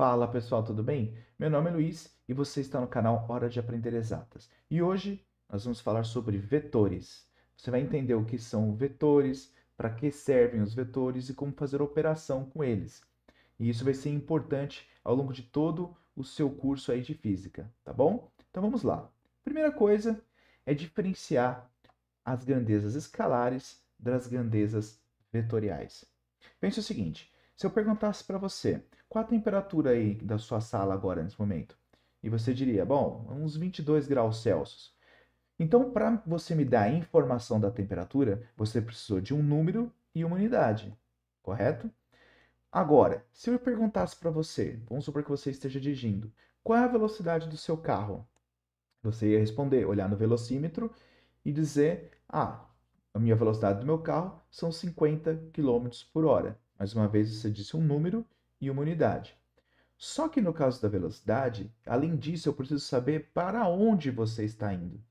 Fala pessoal, tudo bem? Meu nome é Luiz e você está no canal Hora de Aprender Exatas. E hoje nós vamos falar sobre vetores. Você vai entender o que são vetores, para que servem os vetores e como fazer operação com eles. E isso vai ser importante ao longo de todo o seu curso aí de física, tá bom? Então vamos lá. Primeira coisa é diferenciar as grandezas escalares das grandezas vetoriais. Pense o seguinte: se eu perguntasse para você qual a temperatura aí da sua sala agora nesse momento, e você diria, bom, uns 22 graus Celsius. Então, para você me dar a informação da temperatura, você precisou de um número e uma unidade, correto? Agora, se eu perguntasse para você, vamos supor que você esteja dirigindo, qual é a velocidade do seu carro? Você ia responder, olhar no velocímetro e dizer: ah, a minha velocidade do meu carro são 50 quilômetros por hora. Mais uma vez, você disse um número e uma unidade. Só que no caso da velocidade, além disso, eu preciso saber para onde você está indo.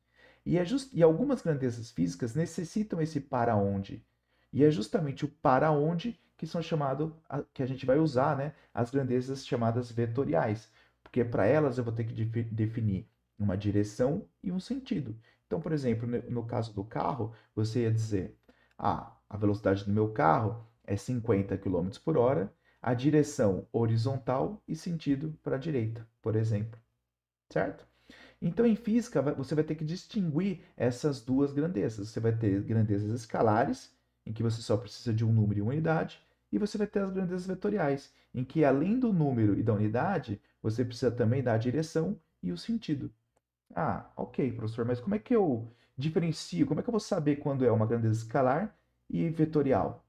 E algumas grandezas físicas necessitam esse para onde. E é justamente o para onde que são chamado, que a gente vai usar, né, as grandezas chamadas vetoriais, porque para elas eu vou ter que definir uma direção e um sentido. Então, por exemplo, no caso do carro, você ia dizer: ah, a velocidade do meu carro é 50 quilômetros por hora, a direção horizontal e sentido para a direita, por exemplo, certo? Então, em física, você vai ter que distinguir essas duas grandezas. Você vai ter grandezas escalares, em que você só precisa de um número e uma unidade, e você vai ter as grandezas vetoriais, em que além do número e da unidade, você precisa também da direção e o sentido. Ah, ok, professor, mas como é que eu diferencio? Como é que eu vou saber quando é uma grandeza escalar e vetorial?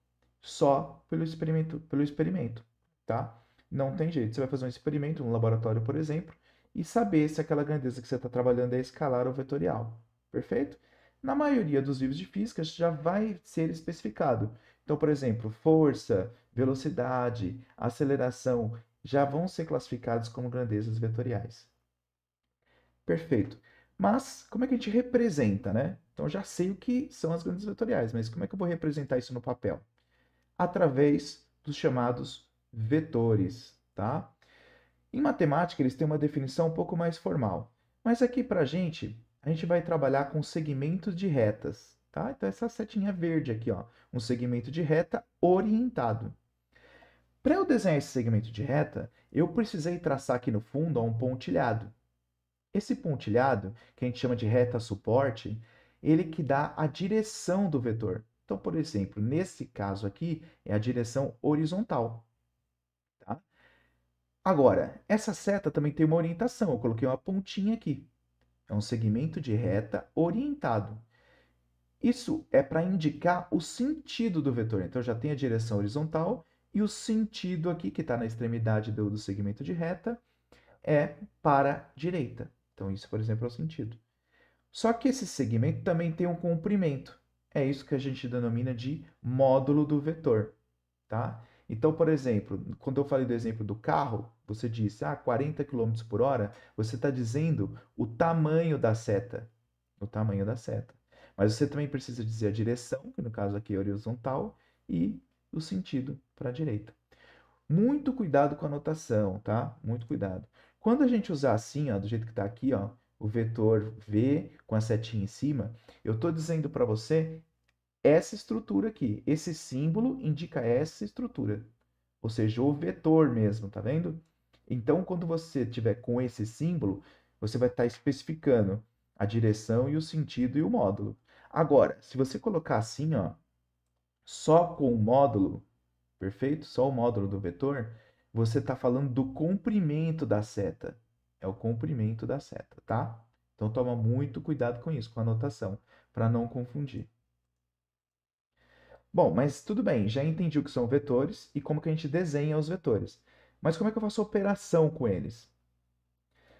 Só pelo experimento, tá? Não tem jeito. Você vai fazer um experimento no laboratório, por exemplo, e saber se aquela grandeza que você está trabalhando é escalar ou vetorial. Perfeito? Na maioria dos livros de física já vai ser especificado. Então, por exemplo, força, velocidade, aceleração já vão ser classificados como grandezas vetoriais. Perfeito. Mas como é que a gente representa, né? Então já sei o que são as grandes vetoriais, mas como é que eu vou representar isso no papel? Através dos chamados vetores, tá? Em matemática, eles têm uma definição um pouco mais formal. Mas aqui para a gente vai trabalhar com segmentos de retas, tá? Então essa setinha verde aqui, ó, um segmento de reta orientado. Para eu desenhar esse segmento de reta, eu precisei traçar aqui no fundo ó, um pontilhado. Esse pontilhado, que a gente chama de reta suporte, ele que dá a direção do vetor. Então, por exemplo, nesse caso aqui é a direção horizontal, tá? Agora, essa seta também tem uma orientação. Eu coloquei uma pontinha aqui. É um segmento de reta orientado. Isso é para indicar o sentido do vetor. Então, já tem a direção horizontal e o sentido aqui, que está na extremidade do segmento de reta, é para a direita. Então, isso, por exemplo, é o sentido. Só que esse segmento também tem um comprimento. É isso que a gente denomina de módulo do vetor, tá? Então, por exemplo, quando eu falei do exemplo do carro, você disse, 40 quilômetros por hora, você está dizendo o tamanho da seta, o tamanho da seta. Mas você também precisa dizer a direção, que no caso aqui é horizontal, e o sentido para a direita. Muito cuidado com a notação, tá? Muito cuidado. Quando a gente usar assim, ó, do jeito que está aqui, ó, o vetor V com a setinha em cima, eu estou dizendo para você essa estrutura aqui. Esse símbolo indica essa estrutura, ou seja, o vetor mesmo, tá vendo? Então, quando você tiver com esse símbolo, você vai estar especificando a direção e o sentido e o módulo. Agora, se você colocar assim, ó, só com o módulo, perfeito? Só o módulo do vetor, você está falando do comprimento da seta. É o comprimento da seta, tá? Então toma muito cuidado com isso, com a anotação, para não confundir. Bom, mas tudo bem, já entendi o que são vetores e como que a gente desenha os vetores. Mas como é que eu faço operação com eles?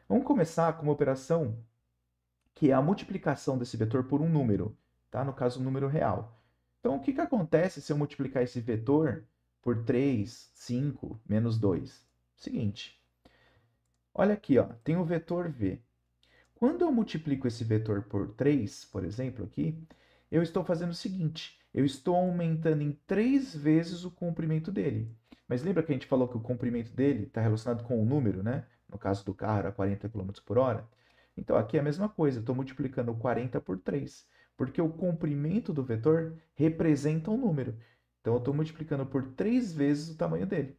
Vamos começar com uma operação que é a multiplicação desse vetor por um número, tá? No caso, um número real. Então, o que que acontece se eu multiplicar esse vetor por 3, 5, menos 2? Seguinte, olha aqui, ó, tem o vetor v. Quando eu multiplico esse vetor por 3, por exemplo, aqui, eu estou fazendo o seguinte, eu estou aumentando em 3 vezes o comprimento dele. Mas lembra que a gente falou que o comprimento dele está relacionado com o número, né? No caso do carro, era 40 quilômetros por hora. Então aqui é a mesma coisa, eu estou multiplicando o 40 por 3, porque o comprimento do vetor representa um número. Então eu estou multiplicando por 3 vezes o tamanho dele.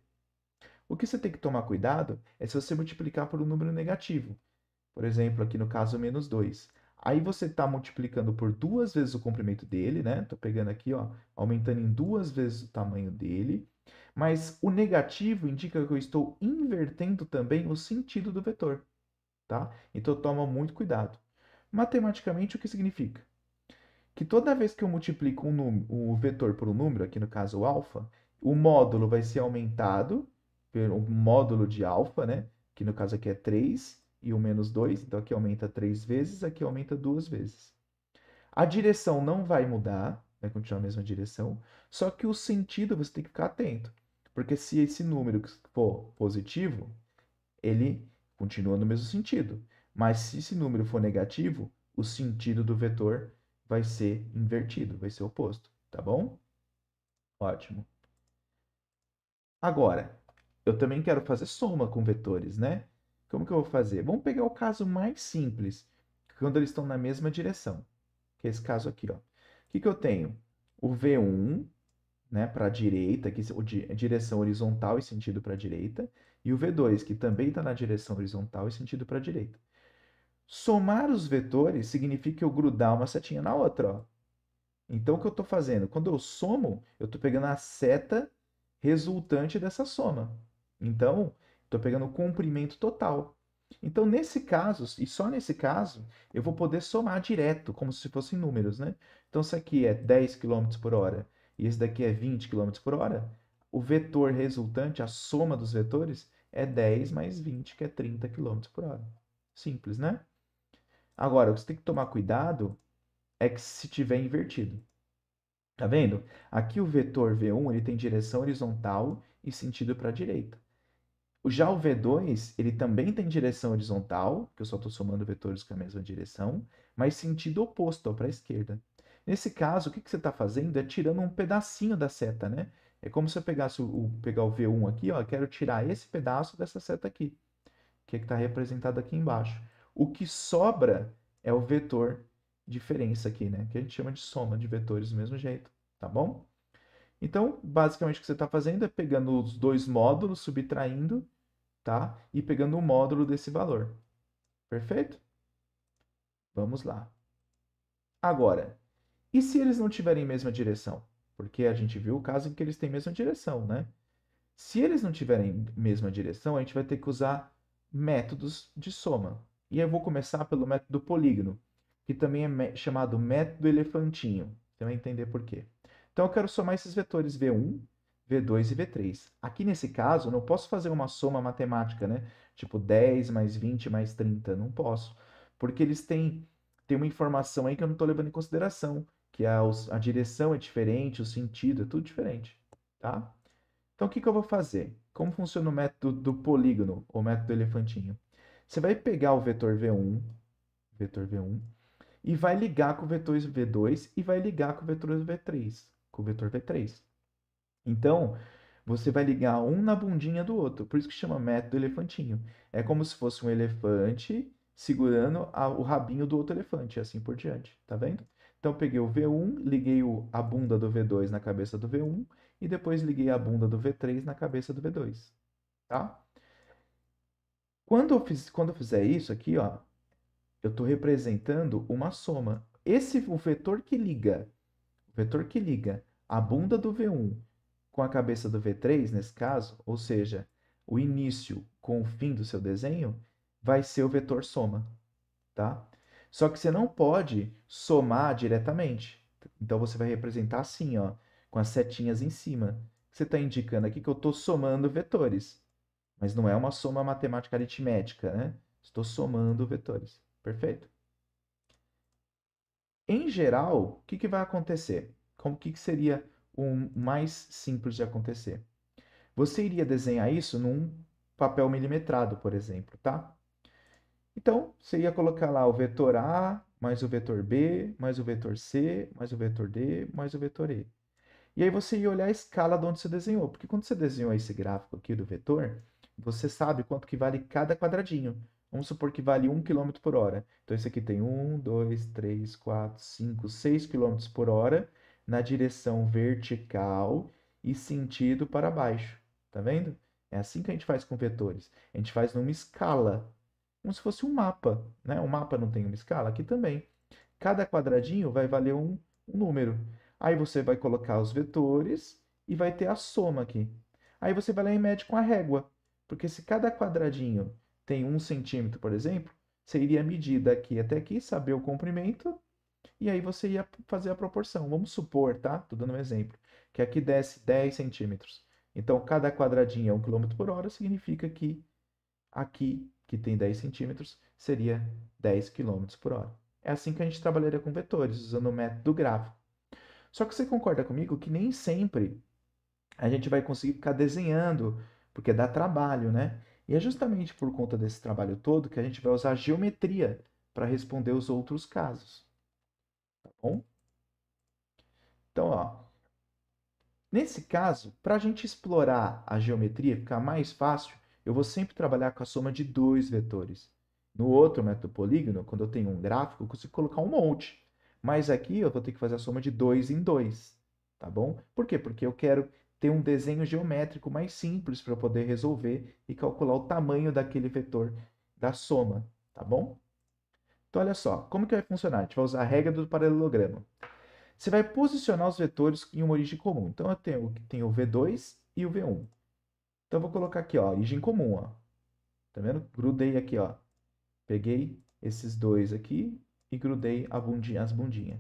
O que você tem que tomar cuidado é se você multiplicar por um número negativo. Por exemplo, aqui no caso, menos 2. Aí você está multiplicando por 2 vezes o comprimento dele, né? Estou pegando aqui, ó, aumentando em 2 vezes o tamanho dele. Mas o negativo indica que eu estou invertendo também o sentido do vetor, tá? Então toma muito cuidado. Matematicamente, o que significa? Que toda vez que eu multiplico o vetor por um número, aqui no caso o alfa, o módulo vai ser aumentado pelo módulo de alfa, né? Que no caso aqui é 3 e o menos 2, então aqui aumenta 3 vezes, aqui aumenta 2 vezes. A direção não vai mudar, vai continuar a mesma direção, só que o sentido você tem que ficar atento. Porque se esse número for positivo, ele continua no mesmo sentido. Mas se esse número for negativo, o sentido do vetor vai ser invertido, vai ser oposto, tá bom? Ótimo. Agora, eu também quero fazer soma com vetores, né? Como que eu vou fazer? Vamos pegar o caso mais simples, quando eles estão na mesma direção, que é esse caso aqui, ó. O que que eu tenho? O V1, né, para a direita, que é direção horizontal e sentido para a direita, e o V2, que também está na direção horizontal e sentido para a direita. Somar os vetores significa eu grudar uma setinha na outra, ó. Então, o que eu estou fazendo? Quando eu somo, eu estou pegando a seta resultante dessa soma. Então, estou pegando o comprimento total. Então, nesse caso, e só nesse caso, eu vou poder somar direto, como se fossem números, né? Então, se aqui é 10 quilômetros por hora e esse daqui é 20 quilômetros por hora, o vetor resultante, a soma dos vetores, é 10 mais 20, que é 30 quilômetros por hora. Simples, né? Agora, o que você tem que tomar cuidado é que se tiver invertido. Tá vendo? Aqui o vetor V1 ele tem direção horizontal e sentido para a direita. Já o V2 ele também tem direção horizontal, que eu só estou somando vetores com a mesma direção, mas sentido oposto, para a esquerda. Nesse caso, o que você está fazendo é tirando um pedacinho da seta, né? É como se eu pegasse pegar o V1 aqui, ó, eu quero tirar esse pedaço dessa seta aqui, que está representado aqui embaixo. O que sobra é o vetor diferença aqui, né? Que a gente chama de soma de vetores do mesmo jeito, tá bom? Então, basicamente o que você está fazendo é pegando os dois módulos, subtraindo, tá? E pegando o módulo desse valor. Perfeito? Vamos lá. Agora, e se eles não tiverem mesma direção? Porque a gente viu o caso em que eles têm mesma direção, né? Se eles não tiverem mesma direção, a gente vai ter que usar métodos de soma. E eu vou começar pelo método polígono, que também é chamado método elefantinho. Você vai entender por quê. Então eu quero somar esses vetores V1, V2 e V3. Aqui nesse caso, eu não posso fazer uma soma matemática, né? Tipo 10 mais 20 mais 30. Não posso. Porque eles têm uma informação aí que eu não estou levando em consideração, que a direção é diferente, o sentido é tudo diferente. Tá? Então, o que que eu vou fazer? Como funciona o método do polígono, ou método do elefantinho? Você vai pegar o vetor V1, e vai ligar com o vetor V2 e vai ligar com o vetor V3, com o vetor V3. Então, você vai ligar um na bundinha do outro, por isso que chama método elefantinho. É como se fosse um elefante segurando o rabinho do outro elefante, e assim por diante, tá vendo? Então, eu peguei o V1, liguei a bunda do V2 na cabeça do V1 e depois liguei a bunda do V3 na cabeça do V2, tá? Quando eu fizer isso aqui, ó, eu estou representando uma soma. O vetor que liga a bunda do V1 com a cabeça do V3, nesse caso, ou seja, o início com o fim do seu desenho, vai ser o vetor soma, tá? Só que você não pode somar diretamente. Então você vai representar assim, ó, com as setinhas em cima. Você está indicando aqui que eu estou somando vetores, mas não é uma soma matemática aritmética, né? Estou somando vetores. Perfeito? Em geral, o que que vai acontecer? Como que seria o mais simples de acontecer? Você iria desenhar isso num papel milimetrado, por exemplo, tá? Então, você ia colocar lá o vetor A, mais o vetor B, mais o vetor C, mais o vetor D, mais o vetor E. E aí você ia olhar a escala de onde você desenhou, porque quando você desenhou esse gráfico aqui do vetor, você sabe quanto que vale cada quadradinho. Vamos supor que vale 1 km por hora. Então, esse aqui tem 1, 2, 3, 4, 5, 6 km por hora na direção vertical e sentido para baixo. Tá vendo? É assim que a gente faz com vetores. A gente faz numa escala, como se fosse um mapa, né? O mapa não tem uma escala? Aqui também. Cada quadradinho vai valer um número. Aí você vai colocar os vetores e vai ter a soma aqui. Aí você vai lá e mede com a régua. Porque se cada quadradinho tem 1 cm, por exemplo, você iria medir daqui até aqui, saber o comprimento, e aí você ia fazer a proporção. Vamos supor, tá? Estou dando um exemplo, que aqui desce 10 centímetros. Então, cada quadradinho é 1 km por hora, significa que aqui, que tem 10 centímetros, seria 10 km por hora. É assim que a gente trabalharia com vetores, usando o método gráfico. Só que você concorda comigo que nem sempre a gente vai conseguir ficar desenhando, porque dá trabalho, né? E é justamente por conta desse trabalho todo que a gente vai usar geometria para responder os outros casos, tá bom? Então, ó, nesse caso, para a gente explorar a geometria, ficar mais fácil, eu vou sempre trabalhar com a soma de dois vetores. No outro método polígono, quando eu tenho um gráfico, eu consigo colocar um monte. Mas aqui eu vou ter que fazer a soma de 2 em 2, tá bom? Por quê? Porque eu quero ter um desenho geométrico mais simples para eu poder resolver e calcular o tamanho daquele vetor da soma, tá bom? Então, olha só, como que vai funcionar? A gente vai usar a regra do paralelogramo. Você vai posicionar os vetores em uma origem comum. Então, eu tenho o V2 e o V1. Então, eu vou colocar aqui, ó, origem comum, ó. Tá vendo? Grudei aqui, ó. Peguei esses dois aqui e grudei as bundinhas.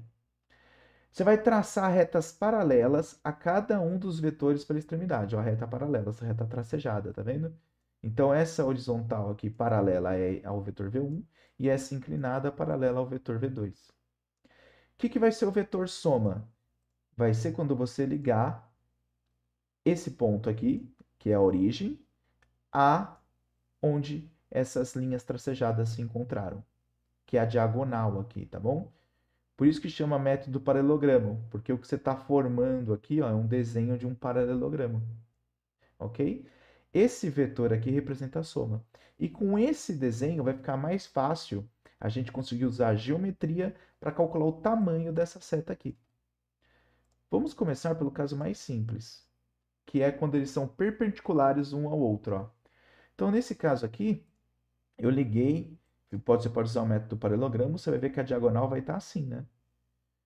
Você vai traçar retas paralelas a cada um dos vetores pela extremidade. Ó, a reta paralela, essa reta tracejada, tá vendo? Então, essa horizontal aqui paralela é ao vetor V1 e essa inclinada paralela ao vetor V2. O que vai ser o vetor soma? Vai ser quando você ligar esse ponto aqui, que é a origem, a onde essas linhas tracejadas se encontraram, que é a diagonal aqui, tá bom? Por isso que chama método paralelogramo, porque o que você está formando aqui, ó, é um desenho de um paralelogramo, ok? Esse vetor aqui representa a soma. E com esse desenho vai ficar mais fácil a gente conseguir usar a geometria para calcular o tamanho dessa seta aqui. Vamos começar pelo caso mais simples, que é quando eles são perpendiculares um ao outro, ó. Então, nesse caso aqui, eu liguei, você pode usar o método paralelogramo, você vai ver que a diagonal vai estar assim, né?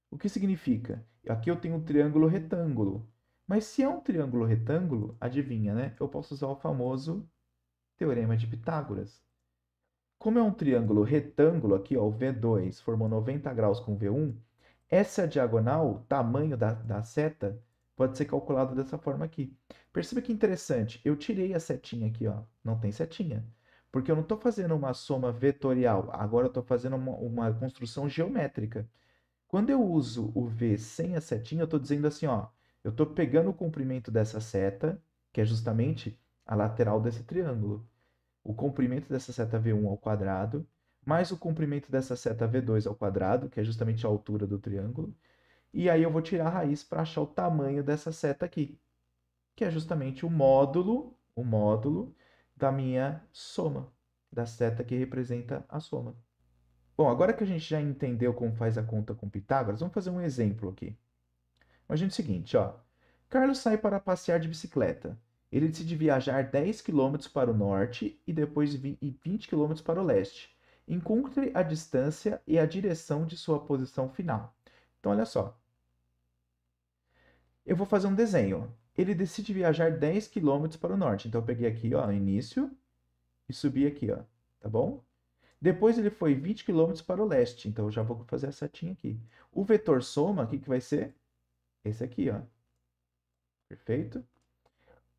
O que significa? Aqui eu tenho um triângulo retângulo. Mas se é um triângulo retângulo, adivinha, né? Eu posso usar o famoso teorema de Pitágoras. Como é um triângulo retângulo, aqui ó, o V2 formou 90 graus com o V1, essa diagonal, o tamanho da seta, pode ser calculado dessa forma aqui. Perceba que interessante, eu tirei a setinha aqui, ó, não tem setinha. Porque eu não estou fazendo uma soma vetorial, agora eu estou fazendo uma construção geométrica. Quando eu uso o V sem a setinha, eu estou dizendo assim, ó, eu estou pegando o comprimento dessa seta, que é justamente a lateral desse triângulo, o comprimento dessa seta V1 ao quadrado, mais o comprimento dessa seta V2 ao quadrado, que é justamente a altura do triângulo, e aí eu vou tirar a raiz para achar o tamanho dessa seta aqui, que é justamente o módulo da minha soma, da seta que representa a soma. Bom, agora que a gente já entendeu como faz a conta com Pitágoras, vamos fazer um exemplo aqui. Imagina o seguinte, ó. Carlos sai para passear de bicicleta. Ele decide viajar 10 quilômetros para o norte e depois 20 quilômetros para o leste. Encontre a distância e a direção de sua posição final. Então, olha só. Eu vou fazer um desenho. Ele decide viajar 10 quilômetros para o norte. Então, eu peguei aqui, ó, início e subi aqui, ó. Tá bom? Depois ele foi 20 quilômetros para o leste. Então, eu já vou fazer a setinha aqui. O vetor soma, o que vai ser? Esse aqui, ó. Perfeito?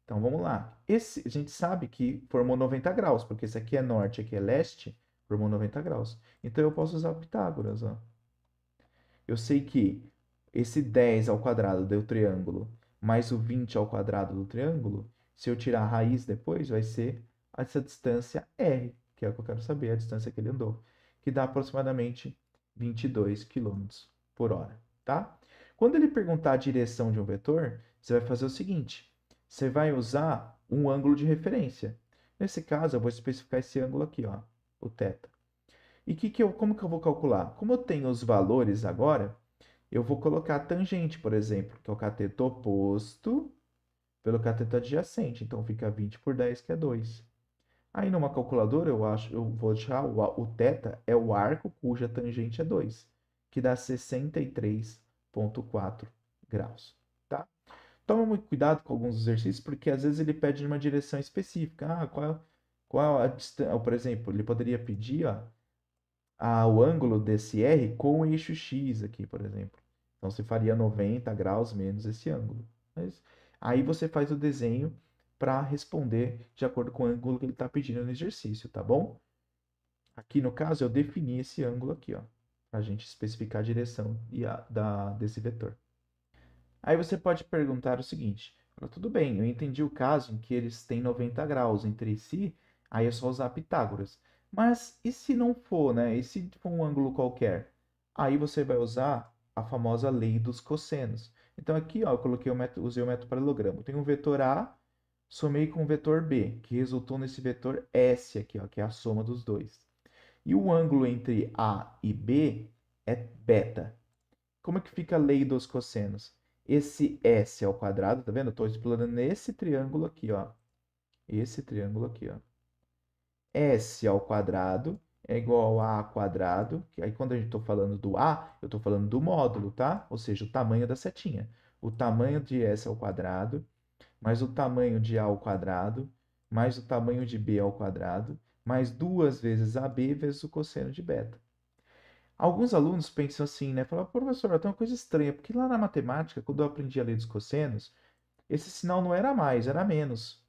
Então vamos lá. A gente sabe que formou 90 graus, porque esse aqui é norte, aqui é leste, formou 90 graus. Então eu posso usar Pitágoras, ó. Eu sei que esse 10 ao quadrado do triângulo mais o 20 ao quadrado do triângulo, se eu tirar a raiz depois, vai ser essa distância R, que é o que eu quero saber, a distância que ele andou, que dá aproximadamente 22 km por hora, tá? Quando ele perguntar a direção de um vetor, você vai fazer o seguinte: você vai usar um ângulo de referência. Nesse caso, eu vou especificar esse ângulo aqui, ó, o θ. E como que eu vou calcular? Como eu tenho os valores agora, eu vou colocar a tangente, por exemplo, que é o cateto oposto pelo cateto adjacente. Então, fica 20 por 10, que é 2. Aí, numa calculadora, eu vou achar o θ é o arco cuja tangente é 2, que dá 63,4 graus, tá? Toma muito cuidado com alguns exercícios, porque às vezes ele pede uma direção específica. Qual a distância? Por exemplo, ele poderia pedir, ó, o ângulo desse R com o eixo X aqui, por exemplo. Então, você faria 90 graus menos esse ângulo. Mas aí você faz o desenho para responder de acordo com o ângulo que ele está pedindo no exercício, tá bom? Aqui no caso, eu defini esse ângulo aqui, ó, para a gente especificar a direção desse vetor. Aí você pode perguntar o seguinte: tudo bem, eu entendi o caso em que eles têm 90 graus entre si, aí é só usar Pitágoras. Mas e se não for, né? E se for um ângulo qualquer? Aí você vai usar a famosa lei dos cossenos. Então aqui, ó, eu coloquei usei o método paralelogramo. Tem um vetor A, somei com o vetor B, que resultou nesse vetor S aqui, ó, que é a soma dos dois. E o ângulo entre A e B é beta. Como é que fica a lei dos cossenos? Esse S ao quadrado, tá vendo? Estou explorando esse triângulo aqui, ó. Esse triângulo aqui, ó. S ao quadrado é igual a quadrado. Aí quando a gente estou falando do A, eu estou falando do módulo, tá? Ou seja, o tamanho da setinha. O tamanho de S ao quadrado, mais o tamanho de A ao quadrado, mais o tamanho de B ao quadrado, mais 2 vezes AB vezes o cosseno de beta. Alguns alunos pensam assim, né? Falam, professor, tem uma coisa estranha, porque lá na matemática, quando eu aprendi a lei dos cossenos, esse sinal não era mais, era menos.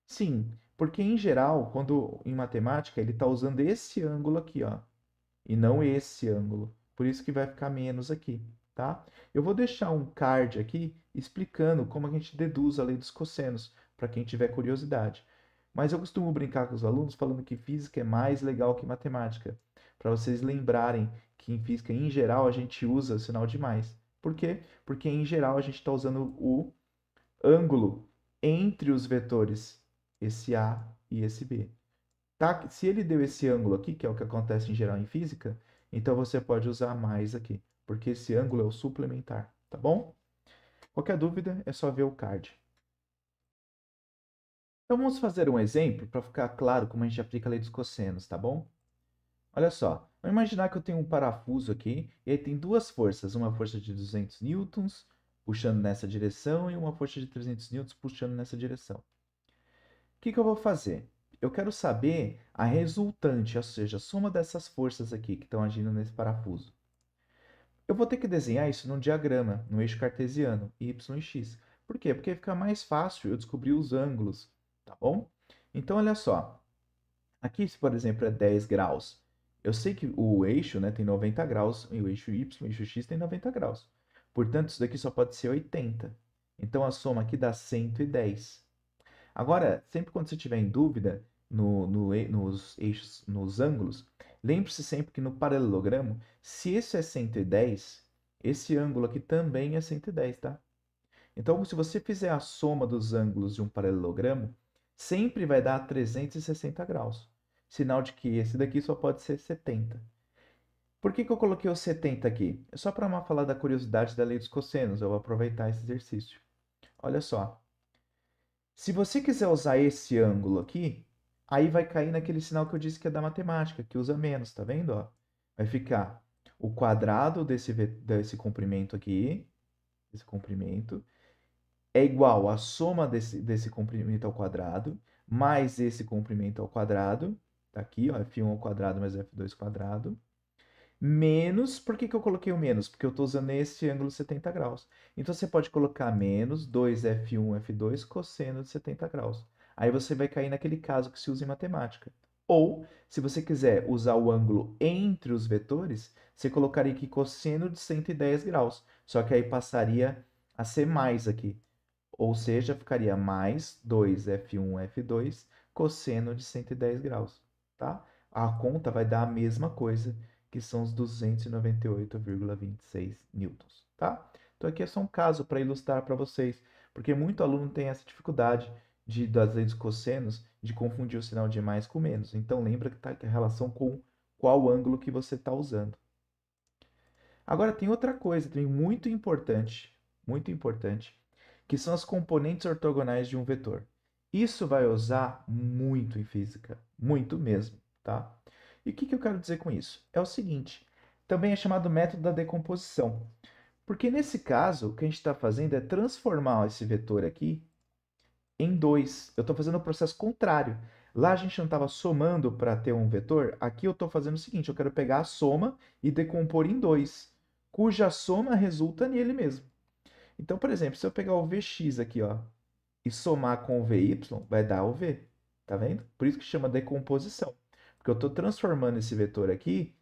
Sim, porque em geral, quando em matemática, ele está usando esse ângulo aqui, ó, e não esse ângulo. Por isso que vai ficar menos aqui, tá? Eu vou deixar um card aqui explicando como a gente deduz a lei dos cossenos, para quem tiver curiosidade. Mas eu costumo brincar com os alunos falando que física é mais legal que matemática, para vocês lembrarem que em física, em geral, a gente usa o sinal de mais. Por quê? Porque em geral a gente está usando o ângulo entre os vetores, esse A e esse B. Tá? Se ele deu esse ângulo aqui, que é o que acontece em geral em física, então você pode usar mais aqui, porque esse ângulo é o suplementar, tá bom? Qualquer dúvida é só ver o card. Então vamos fazer um exemplo para ficar claro como a gente aplica a lei dos cossenos, tá bom? Olha só, vamos imaginar que eu tenho um parafuso aqui e aí tem duas forças, uma força de 200 newtons puxando nessa direção e uma força de 300 newtons puxando nessa direção. O que eu vou fazer? Eu quero saber a resultante, ou seja, a soma dessas forças aqui que estão agindo nesse parafuso. Eu vou ter que desenhar isso num diagrama, no eixo cartesiano, y e x. Por quê? Porque fica mais fácil eu descobrir os ângulos, tá bom? Então, olha só. Aqui, se por exemplo é 10 graus, eu sei que o eixo, né, tem 90 graus, e o eixo y, o eixo x tem 90 graus. Portanto, isso daqui só pode ser 80. Então, a soma aqui dá 110. Agora, sempre quando você tiver em dúvida nos eixos, nos ângulos, lembre-se sempre que no paralelogramo, se esse é 110, esse ângulo aqui também é 110, tá? Então, se você fizer a soma dos ângulos de um paralelogramo, sempre vai dar 360 graus. Sinal de que esse daqui só pode ser 70. Por que eu coloquei o 70 aqui? É só para falar da curiosidade da lei dos cossenos. Eu vou aproveitar esse exercício. Olha só. Se você quiser usar esse ângulo aqui, aí vai cair naquele sinal que eu disse que é da matemática, que usa menos, tá vendo? Ó? Vai ficar o quadrado desse comprimento aqui, esse comprimento, é igual à soma desse comprimento ao quadrado, mais esse comprimento ao quadrado, tá aqui, ó, F1 ao quadrado mais F2 quadrado, menos, por que eu coloquei o menos? Porque eu estou usando esse ângulo 70 graus. Então, você pode colocar menos 2F1, F2 cosseno de 70 graus. Aí você vai cair naquele caso que se usa em matemática. Ou, se você quiser usar o ângulo entre os vetores, você colocaria aqui cosseno de 110 graus. Só que aí passaria a ser mais aqui. Ou seja, ficaria mais 2F1, F2 cosseno de 110 graus, tá? A conta vai dar a mesma coisa, que são os 298,26 newtons, tá? Então aqui é só um caso para ilustrar para vocês, porque muito aluno tem essa dificuldade das leis dos cossenos de confundir o sinal de mais com menos. Então lembra que está em relação com qual ângulo que você está usando. Agora tem outra coisa também muito importante, que são as componentes ortogonais de um vetor. Isso vai usar muito em física, muito mesmo, tá? E o que eu quero dizer com isso? É o seguinte, também é chamado método da decomposição, porque nesse caso, o que a gente está fazendo é transformar esse vetor aqui em 2. Eu estou fazendo o processo contrário. Lá a gente não estava somando para ter um vetor, aqui eu estou fazendo o seguinte, eu quero pegar a soma e decompor em 2, cuja soma resulta nele mesmo. Então, por exemplo, se eu pegar o Vx aqui, ó, e somar com o Vy, vai dar o V. Tá vendo? Por isso que chama decomposição. Porque eu estou transformando esse vetor aqui,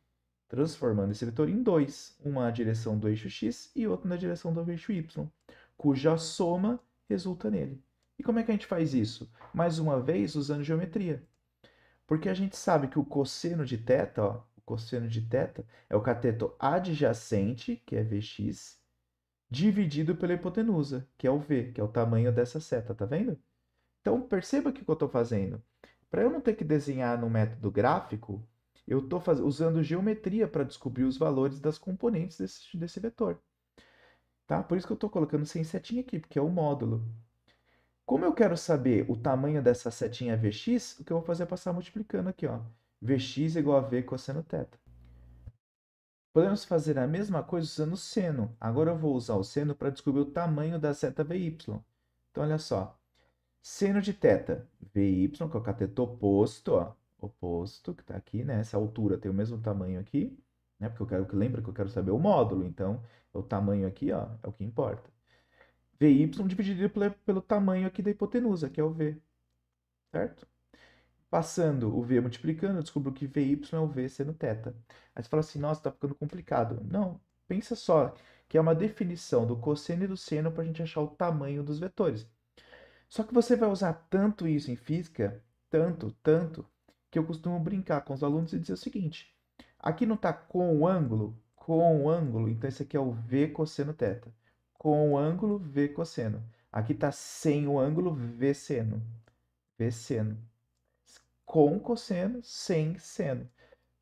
transformando esse vetor em 2. Uma na direção do eixo x e outra na direção do eixo y, cuja soma resulta nele. E como é que a gente faz isso? Mais uma vez, usando geometria. Porque a gente sabe que o cosseno de θ, ó, o cosseno de θ é o cateto adjacente, que é Vx, dividido pela hipotenusa, que é o V, que é o tamanho dessa seta, tá vendo? Então, perceba o que eu estou fazendo. Para eu não ter que desenhar no método gráfico, eu estou usando geometria para descobrir os valores das componentes desse vetor. Tá? Por isso que eu estou colocando sem setinha aqui, porque é o módulo. Como eu quero saber o tamanho dessa setinha Vx, o que eu vou fazer é passar multiplicando aqui, ó. Vx igual a V cosseno θ. Podemos fazer a mesma coisa usando o seno. Agora eu vou usar o seno para descobrir o tamanho da seta Vy. Então, olha só. Seno de θ, Vy, que é o cateto oposto, ó, oposto, que está aqui, né? Essa altura tem o mesmo tamanho aqui, né? Porque lembra que eu quero saber o módulo, então o tamanho aqui, ó, é o que importa. Vy dividido pelo tamanho aqui da hipotenusa, que é o V, certo? Passando o V multiplicando, eu descubro que Vy é o V seno θ. Aí você fala assim, nossa, tá ficando complicado. Não, pensa só, que é uma definição do cosseno e do seno para a gente achar o tamanho dos vetores. Só que você vai usar tanto isso em física, tanto, que eu costumo brincar com os alunos e dizer o seguinte: aqui não está com o ângulo, então esse aqui é o V cosseno θ. Com o ângulo, V cosseno. Aqui está sem o ângulo, V seno. V seno. Com cosseno, sem seno.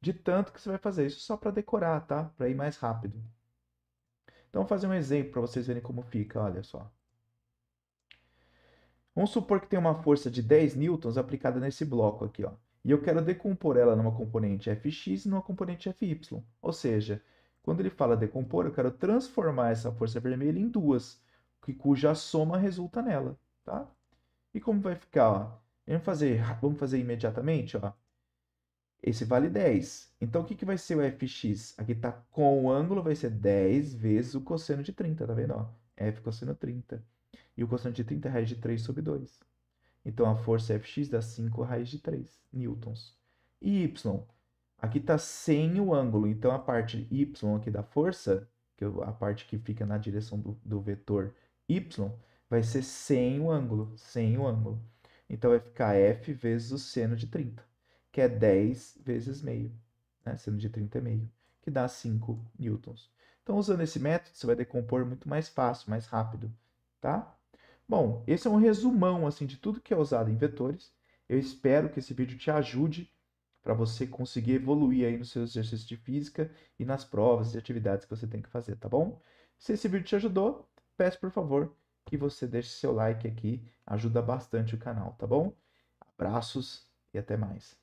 De tanto que você vai fazer isso só para decorar, tá? Para ir mais rápido. Então, vou fazer um exemplo para vocês verem como fica, olha só. Vamos supor que tem uma força de 10 newtons aplicada nesse bloco aqui, ó. E eu quero decompor ela numa componente Fx e numa componente Fy. Ou seja, quando ele fala decompor, eu quero transformar essa força vermelha em duas, cuja soma resulta nela, tá? E como vai ficar, ó? Vamos fazer imediatamente, ó. Esse vale 10. Então, o que vai ser o Fx? Aqui está com o ângulo, vai ser 10 vezes o cosseno de 30, tá vendo? Ó? F cosseno 30. E o cosseno de 30 é raiz de 3 sobre 2. Então, a força Fx dá 5 raiz de 3 newtons. E y? Aqui está sem o ângulo. Então, a parte y aqui da força, que é a parte que fica na direção do vetor y, vai ser sem o ângulo. Sem o ângulo. Então, vai ficar F vezes o seno de 30, que é 10 vezes meio. Né? Seno de 30 é meio, que dá 5 newtons. Então, usando esse método, você vai decompor muito mais fácil, mais rápido. Tá? Bom, esse é um resumão assim de tudo que é usado em vetores. Eu espero que esse vídeo te ajude para você conseguir evoluir aí nos seus exercícios de física e nas provas e atividades que você tem que fazer, tá bom? Se esse vídeo te ajudou, peço por favor que você deixe seu like aqui, ajuda bastante o canal, tá bom? Abraços e até mais.